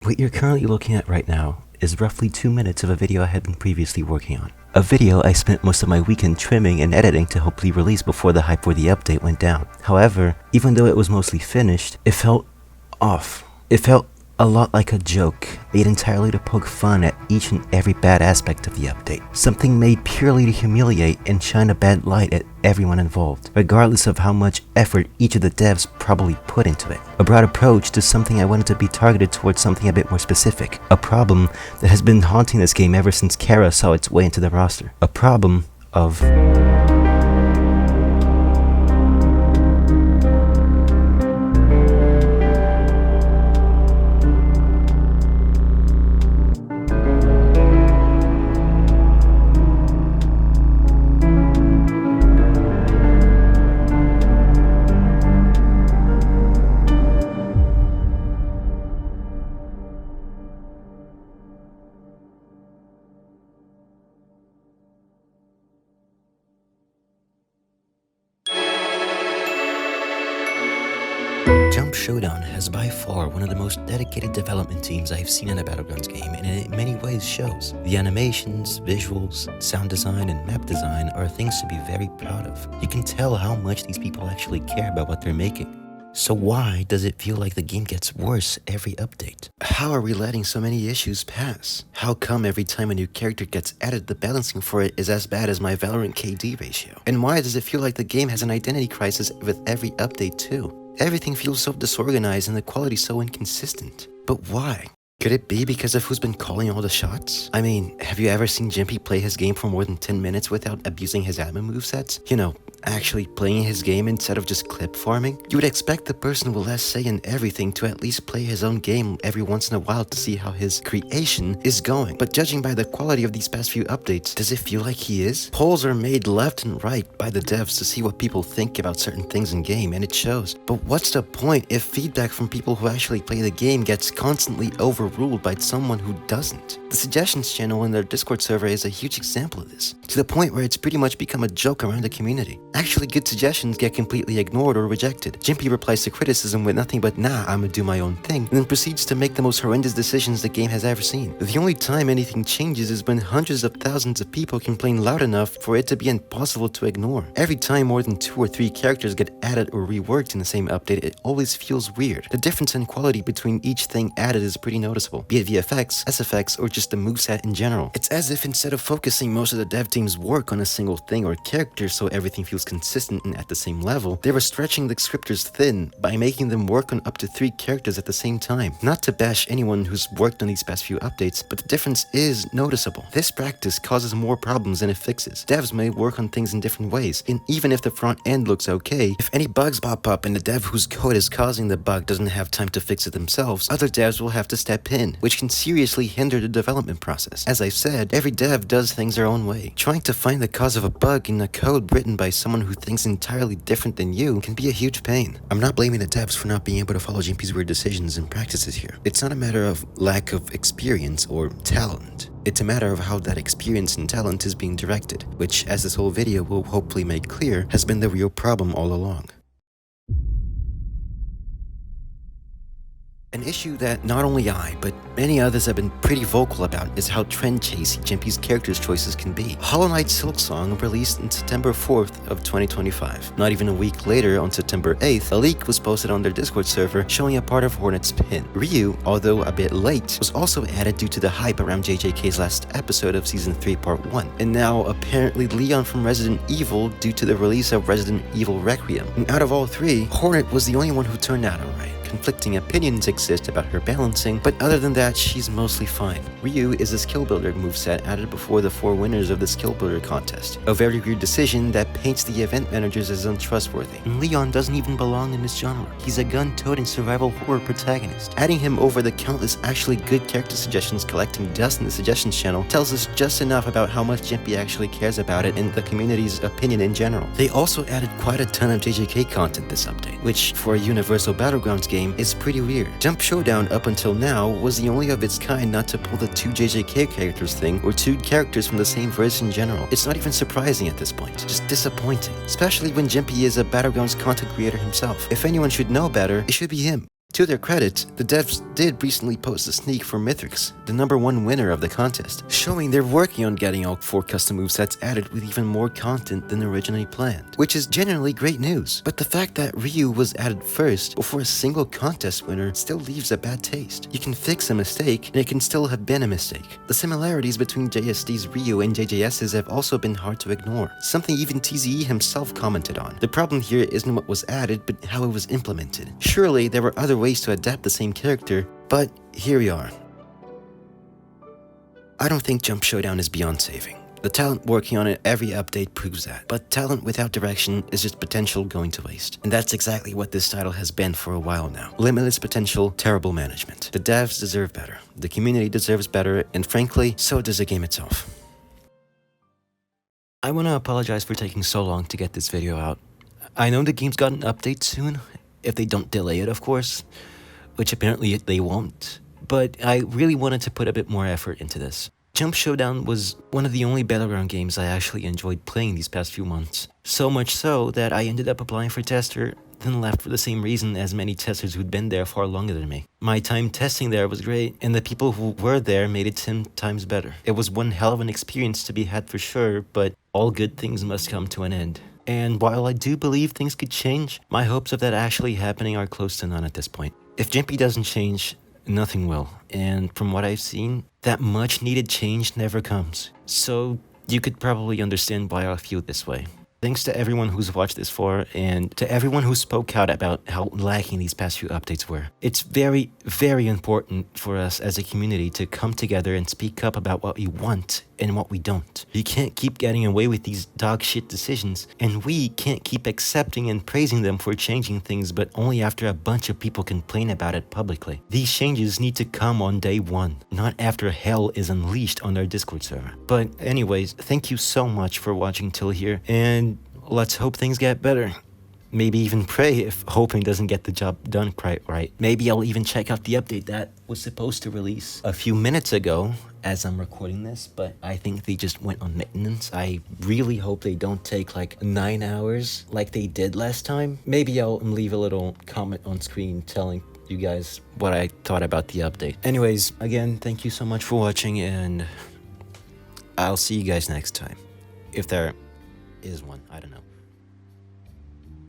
What you're currently looking at right now is roughly 2 minutes of a video I had been previously working on. A video I spent most of my weekend trimming and editing to hopefully release before the hype for the update went down. However, even though it was mostly finished, it felt off. It felt a lot like a joke, made entirely to poke fun at each and every bad aspect of the update. Something made purely to humiliate and shine a bad light at everyone involved, regardless of how much effort each of the devs probably put into it. A broad approach to something I wanted to be targeted towards something a bit more specific. A problem that has been haunting this game ever since Kara saw its way into the roster. A problem of... Showdown has by far one of the most dedicated development teams I've seen in a Battlegrounds game, and it in many ways shows. The animations, visuals, sound design, and map design are things to be very proud of. You can tell how much these people actually care about what they're making. So why does it feel like the game gets worse every update? How are we letting so many issues pass? How come every time a new character gets added, the balancing for it is as bad as my Valorant KD ratio? And why does it feel like the game has an identity crisis with every update too? Everything feels so disorganized and the quality so inconsistent. But why? Could it be because of who's been calling all the shots? I mean, have you ever seen Jimpee play his game for more than 10 minutes without abusing his admin movesets? You know, actually playing his game instead of just clip farming? You would expect the person with less say in everything to at least play his own game every once in a while to see how his creation is going. But judging by the quality of these past few updates, does it feel like he is? Polls are made left and right by the devs to see what people think about certain things in game, and it shows. But what's the point if feedback from people who actually play the game gets constantly overruled by someone who doesn't? The suggestions channel in their Discord server is a huge example of this, to the point where it's pretty much become a joke around the community. Actually, good suggestions get completely ignored or rejected. Jimpee replies to criticism with nothing but "nah, I'ma do my own thing," and then proceeds to make the most horrendous decisions the game has ever seen. The only time anything changes is when hundreds of thousands of people complain loud enough for it to be impossible to ignore. Every time more than 2 or 3 characters get added or reworked in the same update, it always feels weird. The difference in quality between each thing added is pretty noticeable, be it VFX, SFX, or just the moveset in general. It's as if instead of focusing most of the dev team's work on a single thing or character so everything feels consistent and at the same level, they were stretching the scripters thin by making them work on up to 3 characters at the same time. Not to bash anyone who's worked on these past few updates, but the difference is noticeable. This practice causes more problems than it fixes. Devs may work on things in different ways, and even if the front end looks okay, if any bugs pop up and the dev whose code is causing the bug doesn't have time to fix it themselves, other devs will have to step in, which can seriously hinder the development process. As I've said, every dev does things their own way. Trying to find the cause of a bug in a code written by someone who thinks entirely different than you can be a huge pain. I'm not blaming the devs for not being able to follow Jimpee's weird decisions and practices here. It's not a matter of lack of experience or talent. It's a matter of how that experience and talent is being directed, which, as this whole video will hopefully make clear, has been the real problem all along. An issue that not only I, but many others have been pretty vocal about is how trend-chasey Jimpee's character's choices can be. Hollow Knight Silksong released on September 4th of 2025. Not even a week later, on September 8th, a leak was posted on their Discord server showing a part of Hornet's pin. Ryu, although a bit late, was also added due to the hype around JJK's last episode of Season 3 Part 1. And now, apparently Leon from Resident Evil due to the release of Resident Evil Requiem. And out of all 3, Hornet was the only one who turned out alright. Conflicting opinions exist about her balancing, but other than that, she's mostly fine. Ryu is a skill builder moveset added before the 4 winners of the skill builder contest. A very weird decision that paints the event managers as untrustworthy. And Leon doesn't even belong in this genre. He's a gun-toting survival horror protagonist. Adding him over the countless actually good character suggestions collecting dust in the suggestions channel tells us just enough about how much Jimpee actually cares about it and the community's opinion in general. They also added quite a ton of JJK content this update, which, for a Universal Battlegrounds game, is pretty weird. Showdown up until now was the only of its kind not to pull the 2 JJK characters thing or 2 characters from the same verse in general. It's not even surprising at this point, just disappointing, especially when Jimpee is a Battlegrounds content creator himself. If anyone should know better, it should be him. To their credit, the devs did recently post a sneak for Mythrix, the #1 winner of the contest, showing they're working on getting all 4 custom movesets added with even more content than originally planned, which is generally great news. But the fact that Ryu was added first before a single contest winner still leaves a bad taste. You can fix a mistake, and it can still have been a mistake. The similarities between JSD's Ryu and JJS's have also been hard to ignore, something even TZE himself commented on. The problem here isn't what was added, but how it was implemented. Surely there were other ways to adapt the same character, but here we are. I don't think Jump Showdown is beyond saving. The talent working on it every update proves that. But talent without direction is just potential going to waste. And that's exactly what this title has been for a while now. Limitless potential, terrible management. The devs deserve better. The community deserves better, and frankly, so does the game itself. I want to apologize for taking so long to get this video out. I know the game's got an update soon, if they don't delay it, of course, which apparently they won't, but I really wanted to put a bit more effort into this. Jump Showdown was one of the only Battleground games I actually enjoyed playing these past few months. So much so that I ended up applying for tester, then left for the same reason as many testers who'd been there far longer than me. My time testing there was great, and the people who were there made it 10 times better. It was one hell of an experience to be had for sure, but all good things must come to an end. And while I do believe things could change, my hopes of that actually happening are close to none at this point. If Jimpee doesn't change, nothing will. And from what I've seen, that much needed change never comes. So you could probably understand why I feel this way. Thanks to everyone who's watched this far, and to everyone who spoke out about how lacking these past few updates were. It's very, very important for us as a community to come together and speak up about what we want and what we don't. You can't keep getting away with these dog shit decisions, and we can't keep accepting and praising them for changing things, but only after a bunch of people complain about it publicly. These changes need to come on day one, not after hell is unleashed on our Discord server. But anyways, thank you so much for watching till here, and let's hope things get better. Maybe even pray if hoping doesn't get the job done quite right. Maybe I'll even check out the update that was supposed to release a few minutes ago as I'm recording this, but I think they just went on maintenance. I really hope they don't take like 9 hours like they did last time. Maybe I'll leave a little comment on screen telling you guys what I thought about the update. Anyways, again, thank you so much for watching, and I'll see you guys next time. If there is one, I don't know.